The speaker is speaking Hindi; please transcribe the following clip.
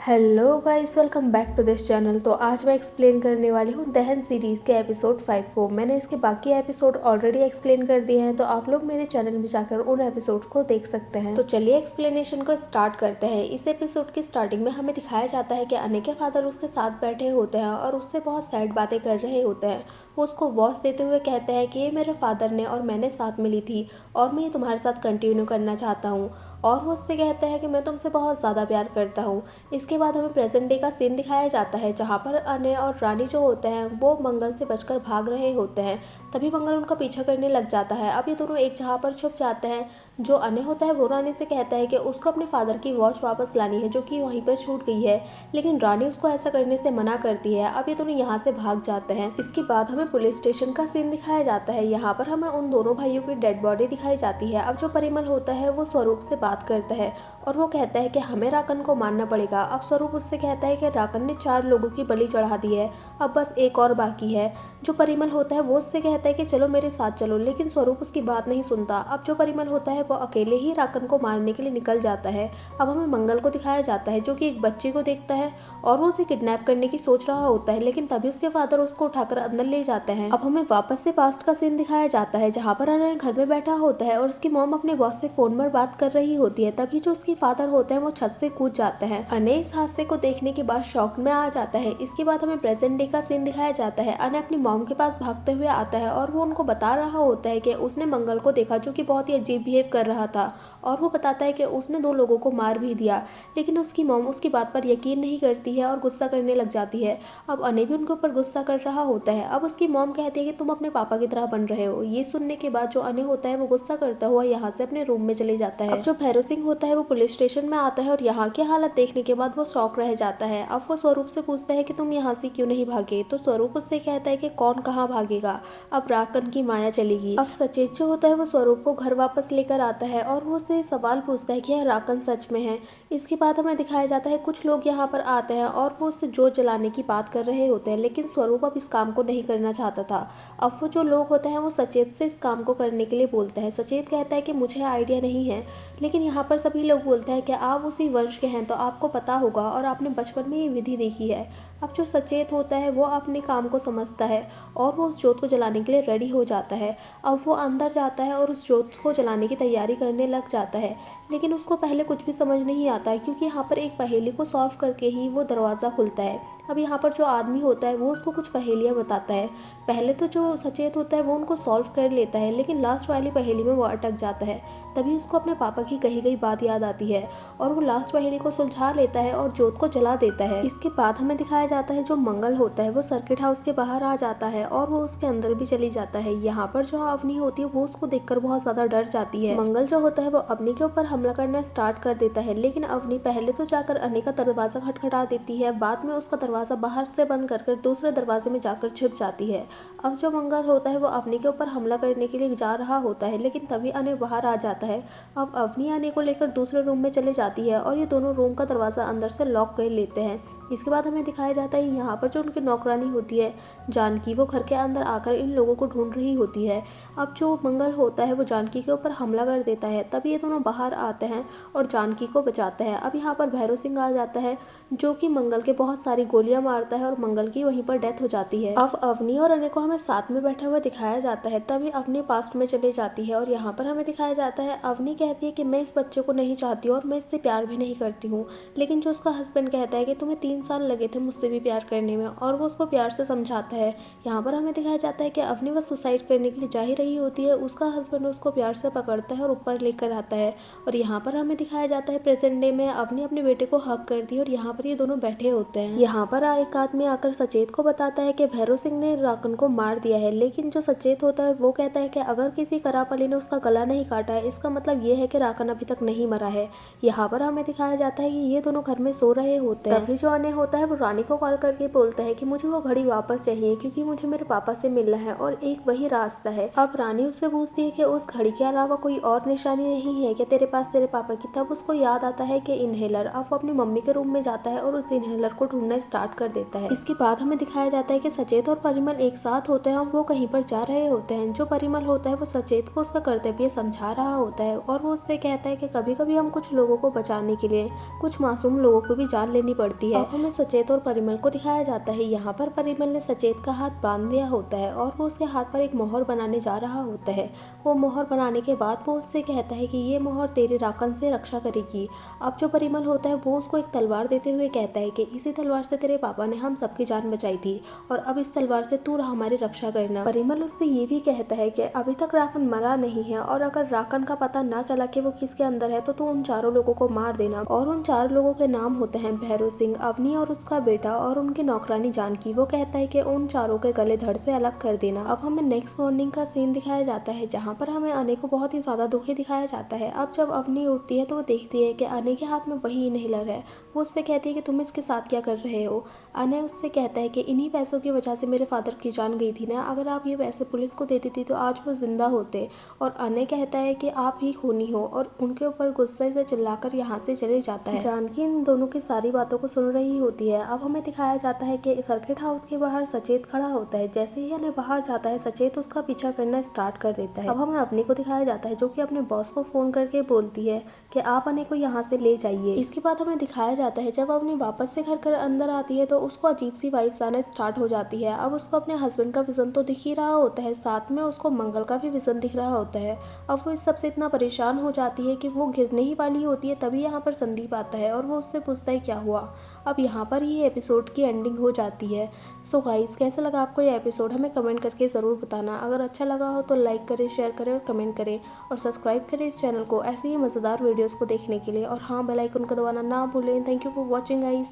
Hello guys, welcome back to this channel. तो आज मैं एक्सप्लेन करने वाली हूँ दहन सीरीज़ के एपिसोड 5 को। मैंने इसके बाकी एपिसोड ऑलरेडी एक्सप्लेन कर दिए हैं, तो आप लोग मेरे चैनल में जाकर उन एपिसोड को देख सकते हैं। तो चलिए एक्सप्लेनेशन को स्टार्ट करते हैं। इस एपिसोड की स्टार्टिंग में हमें दिखाया जाता है कि अने के फादर उसके साथ बैठे होते हैं और उससे बहुत सैड बातें कर रहे होते हैं। वो उसको वॉच देते हुए कहते हैं कि ये मेरे फादर ने और मैंने साथ मिली थी और मैं ये तुम्हारे साथ कंटिन्यू करना चाहता हूँ। और वो उससे कहता है कि मैं तुमसे बहुत ज़्यादा प्यार करता हूँ। इसके बाद हमें प्रेजेंट डे का सीन दिखाया जाता है, जहाँ पर अने और रानी जो होते हैं वो मंगल से बचकर भाग रहे होते हैं। तभी मंगल उनका पीछा करने लग जाता है। अब ये दोनों एक जगह पर छुप जाते हैं। जो अने होता है वो रानी से कहता है कि उसको अपने फादर की वॉच वापस लानी है, जो कि वहीं पर छूट गई है। लेकिन रानी उसको ऐसा करने से मना करती है। अब ये दोनों यहाँ से भाग जाते हैं। इसके बाद हमें पुलिस स्टेशन का सीन दिखाया जाता है। यहाँ पर हमें उन दोनों भाइयों की डेड बॉडी दिखाई जाती है। अब जो परिमल होता है वो स्वरूप से बात करता है और वो कहता है कि हमें राकन को मारना पड़ेगा। अब स्वरूप उससे कहता है कि राकन ने 4 लोगों की बलि चढ़ा दी है, अब बस एक और बाकी है। जो परिमल होता है वो उससे कहता है कि चलो मेरे साथ चलो, लेकिन स्वरूप उसकी बात नहीं सुनता। अब जो परिमल होता है वो अकेले ही राकन को मारने के लिए निकल जाता है। अब हमें मंगल को दिखाया जाता है, जो कि एक बच्चे को देखता है और वो उसे किडनैप करने की सोच रहा होता है, लेकिन तभी उसके फादर उसको उठाकर अंदर ले जाते हैं। अब हमें वापस से पास्ट का सीन दिखाया जाता है, जहाँ पर अनय घर में बैठा होता है और उसकी मॉम अपने बॉस से फोन पर बात कर रही होती है। तभी जो उसके फादर होते हैं वो छत से कूद जाते हैं। अनय इस हादसे को देखने के बाद शॉक में आ जाता है। इसके बाद हमें प्रेजेंट डे का सीन दिखाया जाता है। अनय अपनी मॉम के पास भागते हुए आता है और वो उनको बता रहा होता है कि उसने मंगल को देखा, जो कि बहुत ही अजीब बिहेव कर रहा था। और वो बताता है कि उसने 2 लोगों को मार भी दिया, लेकिन उसकी मॉम उसकी बात पर यकीन नहीं करती है और गुस्सा करने लग जाती है। अब अनय भी उनके ऊपर गुस्सा कर रहा होता है। अब उसकी मॉम कहती है कि तुम अपने पापा की तरह बन रहे हो। ये सुनने के बाद जो अनय होता है वो गुस्सा करता हुआ यहाँ से अपने रूम में चले जाता है। अब जो भैरव सिंह होता है वो पुलिस स्टेशन में आता है और यहाँ की हालत देखने के बाद वो शॉक रह जाता है। अब वो स्वरूप से पूछता है कि तुम यहाँ से क्यों नहीं भागे, तो स्वरूप उससे कहता है कि कौन कहाँ भागेगा, अब राकन की माया चलेगी। अब सचेत जो होता है वो स्वरूप को घर वापस लेकर आता है और वो उससे सवाल पूछता है कि यह राकन सच में है। इसके बाद हमें दिखाया जाता है कुछ लोग यहाँ पर आते हैं और वो उससे जोत जलाने की बात कर रहे होते हैं, लेकिन स्वरूप अब इस काम को नहीं करना चाहता था। अब वो जो लोग होते हैं वो सचेत से इस काम को करने के लिए बोलते हैं। सचेत कहता है कि मुझे आइडिया नहीं है, लेकिन यहाँ पर सभी लोग बोलते हैं कि आप उसी वंश के हैं तो आपको पता होगा और आपने बचपन में ये विधि देखी है। अब जो सचेत होता है वो अपने काम को समझता है और वो उस जोत को जलाने के लिए रेडी हो जाता है। अब वो अंदर जाता है और उस जोत को जलाने की तैयारी करने लग जाता है, लेकिन उसको पहले कुछ भी समझ नहीं आता है, क्योंकि यहाँ पर एक पहेली को सॉल्व करके ही वो दरवाज़ा खुलता है। अब यहाँ पर जो आदमी होता है वो उसको कुछ पहेलियाँ बताता है। पहले तो जो सचेत होता है वो उनको सॉल्व कर लेता है, लेकिन लास्ट वाली पहेली में वो अटक जाता है। तभी उसको अपने पापा की कही गई बात याद आती है और वो लास्ट पहेली को सुलझा लेता है और जोत को जला देता है। इसके बाद हमें दिखाया जाता है जो मंगल होता है वो सर्किट हाउस के बाहर आ जाता है और वो उसके अंदर भी चली जाता है। यहाँ पर जो अवनी होती है वो उसको देखकर बहुत ज्यादा डर जाती है। मंगल जो होता है वो अवनी के ऊपर हमला करना स्टार्ट कर देता है, लेकिन अवनी पहले तो जाकर अने का दरवाजा खटखटा देती है, बाद में उसका दरवाजा बाहर से बंद कर दूसरे दरवाजे में जाकर छिप जाती है। अब जो मंगल होता है वो अवनी के ऊपर हमला करने के लिए जा रहा होता है, लेकिन तभी अने बाहर आ जाता है। अब अवनी अने को लेकर दूसरे रूम में चले जाती है और ये दोनों रूम का दरवाजा अंदर से लॉक कर लेते हैं। इसके बाद हमें दिखाया जाता है यहाँ पर जो उनकी नौकरानी होती है जानकी, वो घर के अंदर आकर इन लोगों को ढूंढ रही होती है। अब जो मंगल होता है वो जानकी के ऊपर हमला कर देता है, तभी ये दोनों बाहर आते हैं और जानकी को बचाते हैं। अब यहाँ पर भैरव सिंह आ जाता है, जो कि मंगल के बहुत सारी गोलियां मारता है और मंगल की वहीं पर डेथ हो जाती है। अब अवनी और अने को हमें साथ में बैठा हुआ दिखाया जाता है, तभी अवनी पास्ट में चले जाती है और यहाँ पर हमें दिखाया जाता है अवनी कहती है कि मैं इस बच्चे को नहीं चाहती और मैं इससे प्यार भी नहीं करती हूँ, लेकिन जो उसका हस्बैंड कहता है कि तुम्हें 3 साल लगे थे मुझसे भी प्यार करने में, और वो उसको प्यार से समझाता है। यहाँ पर हमें दिखाया जाता है कि अवनी बस सुसाइड करने के लिए जा ही रही होती है, उसका हस्बैंड उसको प्यार से पकड़ता है और ऊपर लेकर आता है। और यहाँ पर हमें दिखाया जाता है प्रेजेंट डे में अवनी अपने बेटे को हक करती है और यहाँ पर ये दोनों बैठे होते हैं। यहाँ पर एक आदमी आकर सचेत को बताता है कि भैरव सिंह ने राकन को मार दिया है, लेकिन जो सचेत होता है वो कहता है कि अगर किसी करापली ने उसका गला नहीं काटा है इसका मतलब ये है कि राकन अभी तक नहीं मरा है। यहाँ पर हमें दिखाया जाता है कि ये दोनों घर में सो रहे होते हैं। तभी जो अनय होता है वो रानी को कॉल करके बोलता है कि मुझे वो घड़ी वापस चाहिए क्योंकि मुझे मेरे पापा से मिलना है और एक वही रास्ता है। अब रानी उससे पूछती है कि उस घड़ी के अलावा कोई और निशानी नहीं है क्या तेरे पास तेरे पापा की। तब उसको याद आता है कि इनहेलर। अब वो अपनी मम्मी के रूम में जाता है और उस इनहेलर को ढूंढना स्टार्ट कर देता है। इसके बाद हमें दिखाया जाता है कि सचेत और परिमल एक साथ होते हैं और वो कहीं पर जा रहे होते हैं। जो परिमल होता है वो सचेत को उसका कर्तव्य समझा रहा होता है और वो उससे कहता है कि कभी कभी हम कुछ लोगों को बचाने के लिए कुछ मासूम लोगों को भी जान लेनी पड़ती है। अब हमें सचेत और परिमल को दिखाया जाता है। यहाँ पर परिमल ने सचेत का हाथ बांध दिया होता है और वो उसके हाथ पर एक मोहर बनाने जा रहा होता है। वो मोहर बनाने के बाद वो उससे कहता है कि ये मोहर तेरी राकन से रक्षा करेगी। अब जो परिमल होता है वो उसको एक तलवार देते हुए कहता है कि इसी तलवार से तेरे पापा ने हम सबकी जान बचाई थी और अब इस तलवार से तू हमारी रक्षा करना। परिमल उससे ये भी कहता है कि अभी तक राकन मरा नहीं है और अगर राकन का पता ना चला कि वो किसके अंदर है तो तू उन चारों लोगों को मार देना। और उन चार लोगों के नाम होते हैं भैरव सिंह, अवनी और उसका बेटा और उनकी नौकरानी जानकी। वो कहता है कि उन चारों के गले धड़ से अलग कर देना। अब हमें नेक्स्ट मॉर्निंग का सीन दिखाया जाता है जहाँ पर हमें अने को बहुत ही ज्यादा दुखी दिखाया जाता है। अब जब अवनी उठती है तो वो देखती है कि अने के हाथ में वही इनहेलर है। वो उससे कहती है कि तुम इसके साथ क्या कर रहे हो। अने उससे कहता है कि इन्हीं पैसों की वजह से मेरे फादर की जान गई थी ना, अगर आप ये पैसे पुलिस को देती थी तो आज वो जिंदा होते। और अने कहता है कि आप ही खूनी हो और उनके ऊपर गुस्से से चिल्लाकर यहाँ से चले जाता है। जानकी इन दोनों की सारी बातों को सुन रही होती है। अब हमें दिखाया जाता है कि सर्किट हाउस के बाहर सचेत खड़ा होता है। जैसे ही अने बाहर जाता है सचेत उसका पीछा करना स्टार्ट कर देता है। अब हमें अपने को दिखाया जाता है जो कि अपने बॉस को फोन करके बोलती है कि आप अने को यहाँ से ले जाइए। इसके बाद हमें दिखाया जाता है जब अपनी वापस से घर कर अंदर आती है तो उसको अजीब सी वाइब्स आना स्टार्ट हो जाती है। अब उसको अपने हस्बैंड का विजन तो दिख ही रहा होता है, साथ में उसको मंगल का भी विजन दिख रहा होता है। अब वो इस सबसे इतना परेशान हो जाती है कि वो गिरने ही वाली होती है। तभी यहाँ पर संदीप आता है और वो उससे पूछता है क्या हुआ। अब यहाँ पर ही एपिसोड की एंडिंग हो जाती है। सो गाइस, कैसा लगा आपको ये एपिसोड हमें कमेंट करके ज़रूर बताना। अगर अच्छा लगा हो तो लाइक करें, शेयर करें और कमेंट करें और सब्सक्राइब करें इस चैनल को ऐसे ही मज़ेदार वीडियोज़ को देखने के लिए। और हाँ, बेल आइकन को दबाना ना भूलें। Thank you for watching guys.